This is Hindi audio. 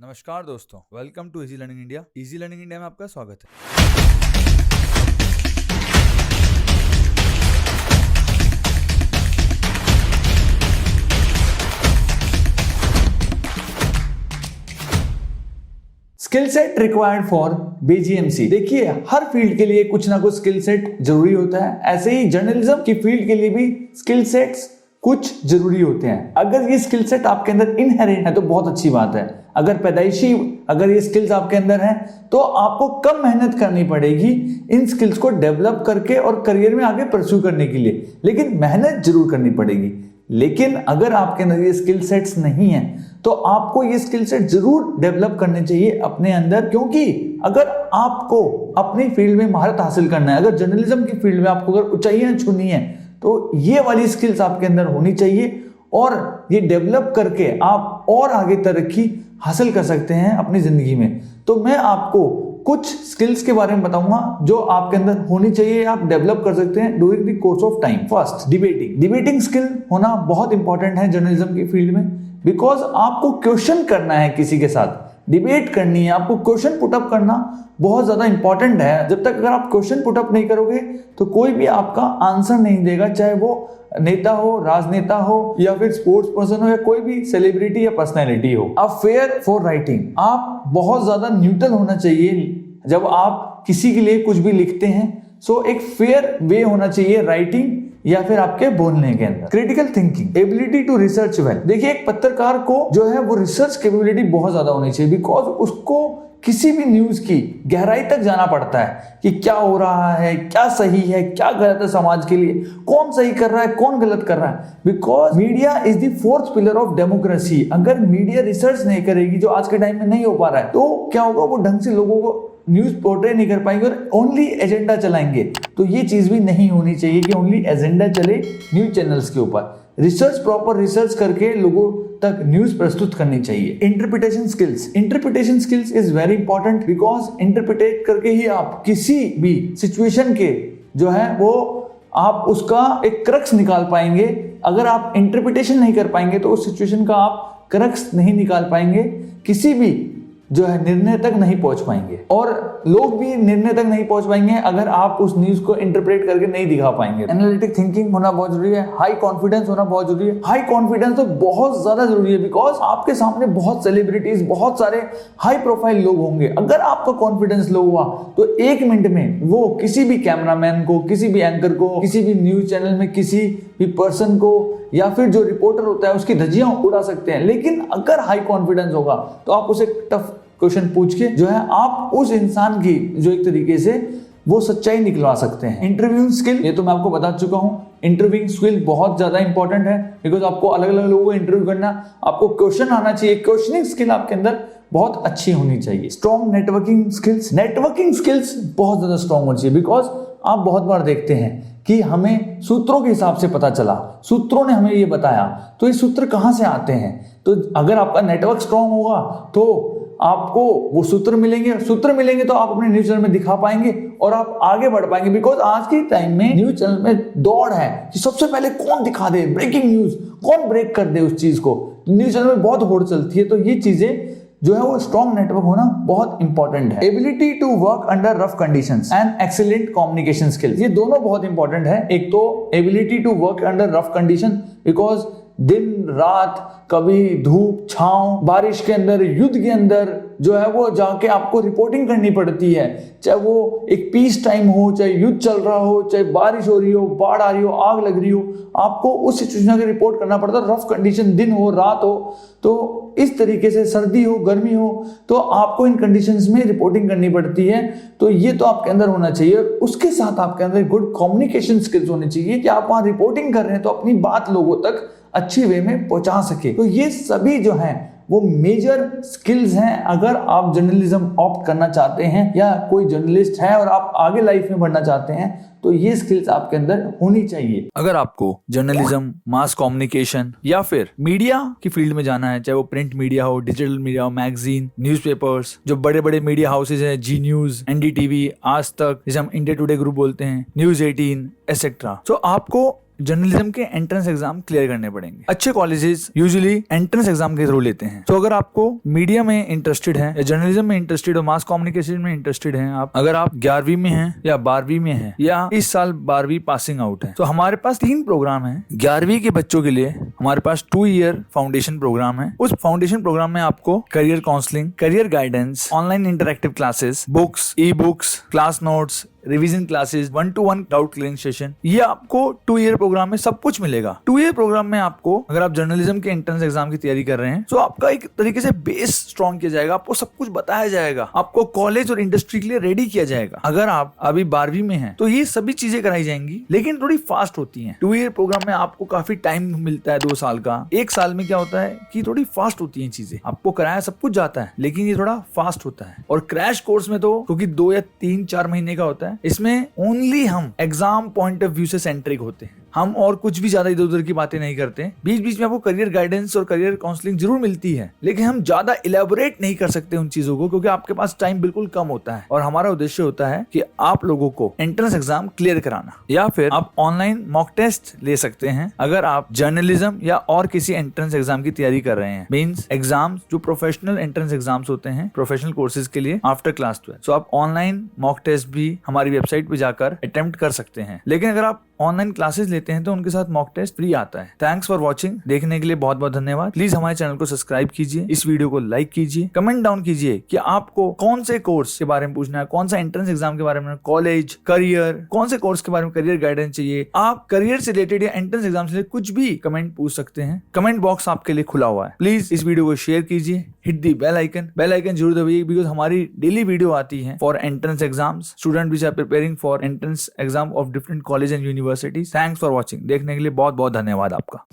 नमस्कार दोस्तों, welcome to Easy Learning India. Easy Learning India में आपका स्वागत है। Skill set required for BGMC. देखिए, हर फील्ड के लिए कुछ ना कुछ स्किल सेट जरूरी होता है। ऐसे ही जर्नलिज्म की फील्ड के लिए भी स्किल सेट्स कुछ जरूरी होते हैं। अगर ये स्किल सेट आपके अंदर इनहेरेंट है तो बहुत अच्छी बात है। अगर ये स्किल्स आपके अंदर हैं तो आपको कम मेहनत करनी पड़ेगी इन स्किल्स को डेवलप करके और करियर में आगे परस्यू करने के लिए, लेकिन मेहनत जरूर करनी पड़ेगी। लेकिन अगर आपके अंदर ये स्किल सेट्स नहीं है तो आपको ये स्किल सेट जरूर डेवलप करने चाहिए अपने अंदर, क्योंकि अगर आपको अपनी फील्ड में महारत हासिल करना है, अगर जर्नलिज्म की फील्ड में आपको अगर ऊंचाइयां छूनी है तो ये वाली स्किल्स आपके अंदर होनी चाहिए और ये डेवलप करके आप और आगे तरक्की हासिल कर सकते हैं अपनी जिंदगी में। तो मैं आपको कुछ स्किल्स के बारे में बताऊंगा जो आपके अंदर होनी चाहिए, आप डेवलप कर सकते हैं during the course of time. First, debating skill होना बहुत इंपॉर्टेंट है जर्नलिज्म की फील्ड में, बिकॉज आपको क्वेश्चन करना है, किसी के साथ डिबेट करनी है, आपको क्वेश्चन पुटअप करना बहुत ज्यादा इंपॉर्टेंट है। जब तक अगर आप क्वेश्चन पुटअप नहीं करोगे तो कोई भी आपका आंसर नहीं देगा, चाहे वो नेता हो, राजनेता हो, या फिर स्पोर्ट्स पर्सन हो, या कोई भी सेलिब्रिटी या पर्सनैलिटी हो। अब फेयर फॉर राइटिंग, आप बहुत ज्यादा न्यूट्रल होना चाहिए जब आप किसी के लिए कुछ भी लिखते हैं। सो एक फेयर वे होना चाहिए राइटिंग या फिर आपके बोलने के अंदर। Critical thinking, ability to research well. देखिए, एक पत्रकार को जो है वो रिसर्च कैपेबिलिटी बहुत ज्यादा होनी चाहिए, बिकॉज उसको किसी भी न्यूज की गहराई तक जाना पड़ता है कि क्या हो रहा है, क्या सही है, क्या गलत है समाज के लिए, कौन सही कर रहा है, कौन गलत कर रहा है। Because media is the fourth pillar of democracy. अगर मीडिया रिसर्च नहीं करेगी, जो आज के टाइम में नहीं हो पा रहा है, तो क्या होगा, वो ढंग से लोगों को न्यूज पोर्ट्रे नहीं कर पाएंगे और ओनली एजेंडा चलाएंगे। तो ये चीज भी नहीं होनी चाहिए कि ओनली एजेंडा चले न्यूज चैनल्स के ऊपर। प्रॉपर रिसर्च करके लोगों तक न्यूज प्रस्तुत करनी चाहिए। Interpretation skills is very important, because interpret करके ही आप किसी भी सिचुएशन के जो है वो आप उसका एक क्रक्स निकाल पाएंगे। अगर आप इंटरप्रिटेशन नहीं कर पाएंगे तो उस सिचुएशन का आप क्रक्स नहीं निकाल पाएंगे, किसी भी जो है निर्णय तक नहीं पहुंच पाएंगे, और लोग भी निर्णय तक नहीं पहुंच पाएंगे अगर आप उस न्यूज को इंटरप्रेट करके नहीं दिखा पाएंगे। एनालिटिक थिंकिंग होना बहुत जरूरी है। हाई कॉन्फिडेंस होना बहुत जरूरी है। हाई कॉन्फिडेंस तो बहुत ज्यादा जरूरी है, बिकॉज आपके सामने बहुत सेलिब्रिटीज, बहुत सारे हाई प्रोफाइल लोग होंगे। अगर आपका कॉन्फिडेंस लो हुआ तो 1 मिनट में वो किसी भी कैमरामैन को, किसी भी एंकर को, किसी भी न्यूज चैनल में किसी भी पर्सन को, या फिर जो रिपोर्टर होता है उसकी धज्जियां उड़ा सकते हैं। लेकिन अगर हाई कॉन्फिडेंस होगा तो आप उसे टफ क्वेश्चन पूछ के जो है आप उस इंसान की जो एक तरीके से वो सच्चाई निकलवा सकते हैं। इंटरव्यूइंग स्किल, ये तो मैं आपको बता चुका हूं। इंटरव्यूइंग स्किल बहुत ज्यादा इंपॉर्टेंट है, बिकॉज आपको अलग अलग लोगों को इंटरव्यू करना, आपको क्वेश्चन आना चाहिए। क्वेश्चनिंग स्किल आपके अंदर बहुत अच्छी होनी चाहिए। स्ट्रॉन्ग नेटवर्किंग स्किल्स बहुत ज्यादा स्ट्रॉन्ग होनी चाहिए, बिकॉज आप बहुत बार देखते हैं कि हमें सूत्रों के हिसाब से पता चला, सूत्रों ने हमें ये बताया, तो ये सूत्र कहां से आते हैं। तो अगर आपका नेटवर्क स्ट्रॉन्ग होगा तो आपको वो सूत्र मिलेंगे तो आप अपने न्यूज चैनल में दिखा पाएंगे और आप आगे बढ़ पाएंगे। बिकॉज आज के टाइम में न्यूज चैनल में दौड़ है कि सबसे पहले कौन दिखा दे, ब्रेकिंग न्यूज कौन ब्रेक कर दे उस चीज को। न्यूज चैनल में बहुत होड़ चलती है। तो ये चीजें जो है वो स्ट्रॉन्ग नेटवर्क होना बहुत इंपॉर्टेंट है। Ability to work under rough conditions and excellent communication skills, ये दोनों बहुत इंपॉर्टेंट है। एक तो ability to work under rough condition, because दिन रात, कभी धूप छांव, बारिश के अंदर, युद्ध के अंदर जो है वो जाके आपको रिपोर्टिंग करनी पड़ती है। चाहे वो एक पीस टाइम हो, चाहे युद्ध चल रहा हो, चाहे बारिश हो रही हो, बाढ़ आ रही हो, आग लग रही हो, आपको उस सिचुएशन की रिपोर्ट करना पड़ता है। रफ कंडीशन, दिन हो रात हो, तो इस तरीके से, सर्दी हो गर्मी हो, तो आपको इन कंडीशंस में रिपोर्टिंग करनी पड़ती है। तो ये तो आपके अंदर होना चाहिए। उसके साथ आपके अंदर गुड कम्युनिकेशन स्किल्स होनी चाहिए कि आप वहां रिपोर्टिंग कर रहे हैं तो अपनी बात लोगों तक अच्छी वे में पहुंचा सके। तो ये सभी जो हैं वो मेजर स्किल्स हैं। अगर आप जर्नलिज्म ऑप्ट करना चाहते हैं या कोई जर्नलिस्ट है और आप आगे लाइफ में बढ़ना चाहते हैं तो ये स्किल्स आपके अंदर होनी चाहिए। अगर आपको जर्नलिज्म, मास कम्युनिकेशन या फिर मीडिया की फील्ड में जाना है, चाहे वो प्रिंट मीडिया हो, डिजिटल मीडिया हो, मैगजीन, न्यूज़पेपर्स, जो बड़े बड़े मीडिया हाउसेज हैं, जी न्यूज, एनडीटीवी, आज तक, जिसे हम इंडिया टुडे ग्रुप बोलते हैं, न्यूज 18 एक्सेट्रा, तो आपको जर्नलिज्म के एंट्रेंस एग्जाम क्लियर करने पड़ेंगे। अच्छे कॉलेजेस यूजुअली एंट्रेंस एग्जाम के थ्रू लेते हैं। तो अगर आपको मीडिया में इंटरेस्टेड है या जर्नलिज्म में इंटरेस्टेड हो, मास कम्युनिकेशन में इंटरेस्टेड है, आप अगर आप 11वीं में हैं या 12वीं में हैं या इस साल 12वीं पासिंग आउट है, तो हमारे पास 3 प्रोग्राम है। 11वीं के बच्चों के लिए हमारे पास 2 ईयर फाउंडेशन प्रोग्राम है। उस फाउंडेशन प्रोग्राम में आपको career counselling, career guidance, online interactive classes, books, e books, class notes, revision classes, 1-to-1 doubt clearing session, ये आपको 2 ईयर प्रोग्राम में सब कुछ मिलेगा। 2 ईयर प्रोग्राम में आपको, अगर आप जर्नलिज्म के एंट्रेंस एग्जाम की तैयारी कर रहे हैं, तो आपका एक तरीके से बेस स्ट्रॉन्ग किया जाएगा, आपको सब कुछ बताया जाएगा, आपको कॉलेज और इंडस्ट्री के लिए रेडी किया जाएगा। अगर आप अभी 12वीं में हैं, तो ये सभी चीजें कराई जाएंगी, लेकिन थोड़ी फास्ट होती हैं। 2 ईयर प्रोग्राम में आपको काफी टाइम मिलता है, 2 साल का। 1 साल में क्या होता है कि थोड़ी फास्ट होती है चीजें, आपको कराया सब कुछ जाता है, लेकिन ये थोड़ा फास्ट होता है। और क्रैश कोर्स में तो क्योंकि 2 या 3-4 महीने का होता है, इसमें ओनली हम एग्जाम पॉइंट ऑफ व्यू से सेंट्रिक होते हैं, हम और कुछ भी ज्यादा इधर उधर की बातें नहीं करते। बीच बीच में आपको करियर गाइडेंस और करियर काउंसलिंग जरूर मिलती है, लेकिन हम ज्यादा इलेबोरेट नहीं कर सकते उन चीजों को, क्योंकि आपके पास टाइम बिल्कुल कम होता है। और हमारा उद्देश्य होता है कि आप लोगों को एंट्रेंस एग्जाम क्लियर कराना, या फिर आप ऑनलाइन मॉक टेस्ट ले सकते हैं अगर आप जर्नलिज्म या और किसी एंट्रेंस एग्जाम की तैयारी कर रहे हैं। मीन्स एग्जाम जो प्रोफेशनल एंट्रेंस एग्जाम्स होते हैं प्रोफेशनल कोर्सेज के लिए आफ्टर क्लास 12, तो आप ऑनलाइन मॉक टेस्ट भी हमारी वेबसाइट पे जाकर अटेम्प्ट कर सकते हैं। लेकिन अगर आप ऑनलाइन क्लासेस लेते हैं तो उनके साथ मॉक टेस्ट फ्री आता है। थैंक्स फॉर वॉचिंग, देखने के लिए बहुत बहुत धन्यवाद। प्लीज हमारे चैनल को सब्सक्राइब कीजिए, इस वीडियो को लाइक कीजिए, कमेंट डाउन कीजिए कि आपको कौन से कोर्स के बारे में पूछना है, कौन सा एंट्रेंस एग्जाम के बारे में, कॉलेज, करियर, कौन से कोर्स के बारे में करियर गाइडेंस चाहिए। आप करियर से रिलेटेड या एंट्रेंस एग्जाम से कुछ भी कमेंट पूछ सकते हैं, कमेंट बॉक्स आपके लिए खुला हुआ है। प्लीज इस वीडियो को शेयर कीजिए, हिट दी बेल आइकन जरूर दबाइए, बिकॉज हमारी डेली वीडियो आती है for entrance exams, student which are preparing for entrance exam of different college and universities. Thanks for watching, देखने के लिए बहुत बहुत धन्यवाद आपका।